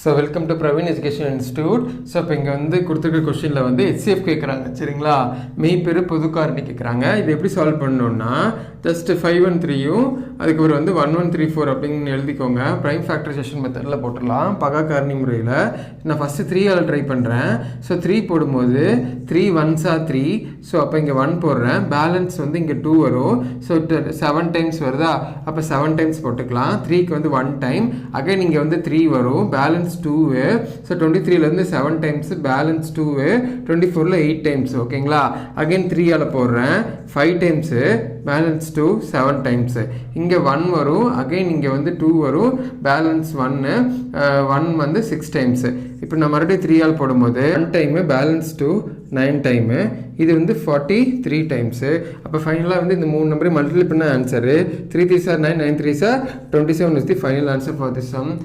So welcome to Praveen education institute. So இப்போ இங்கே வந்து கொடுத்துருக்க கொஸ்டினில் வந்து ஹெச்சிஎஃப் கேட்குறாங்க, சரிங்களா? மெய்ப்பெரு பொது காரணி கேட்குறாங்க. இது எப்படி சால்வ் பண்ணணும்னா ஜஸ்ட் 5 1 3யும் அதுக்கப்புறம் வந்து 1 1 3 4 அப்படின்னு எழுதிக்கோங்க. ப்ரைம் ஃபேக்டரைசேஷன் மெத்தடில் போட்டுடலாம், பகா காரணி முறையில். நான் ஃபஸ்ட்டு 3 ட்ரை பண்ணுறேன். ஸோ 3 போடும்போது 3 1s are 3. ஸோ அப்போ இங்கே 1 போடுறேன், பேலன்ஸ் வந்து இங்கே 2 வரும். ஸோ 7 டைம்ஸ் வருதா, அப்போ 7 டைம்ஸ் போட்டுக்கலாம். 3க்கு வந்து 1 டைம், அகைன் இங்கே வந்து 3 வரும், பேலன்ஸ் 2. ஸோ 23லேருந்து 7 டைம்ஸ், பேலன்ஸ் 2, 24ல் 8 டைம்ஸ். ஓகேங்களா? அகைன் 3 போடுறேன், 5 டைம்ஸு, பேலன்ஸ் 2, 7 டைம்ஸு. இங்கே 1 வரும், அகைன் இங்கே வந்து 2 வரும், பேலன்ஸ் 1 வந்து 6 டைம்ஸு. இப்போ நான் மறுபடியும் 3 போடும்போது 1 டைமு, பேலன்ஸ் 2, 9 டைமு. இது வந்து 43 டைம்ஸு. அப்போ ஃபைனலாக வந்து இந்த 3 நம்பரையும் மல்டிப்ளை பண்ண answer 3 3s are 9, 9 3s are 27 is the final answer for this sum.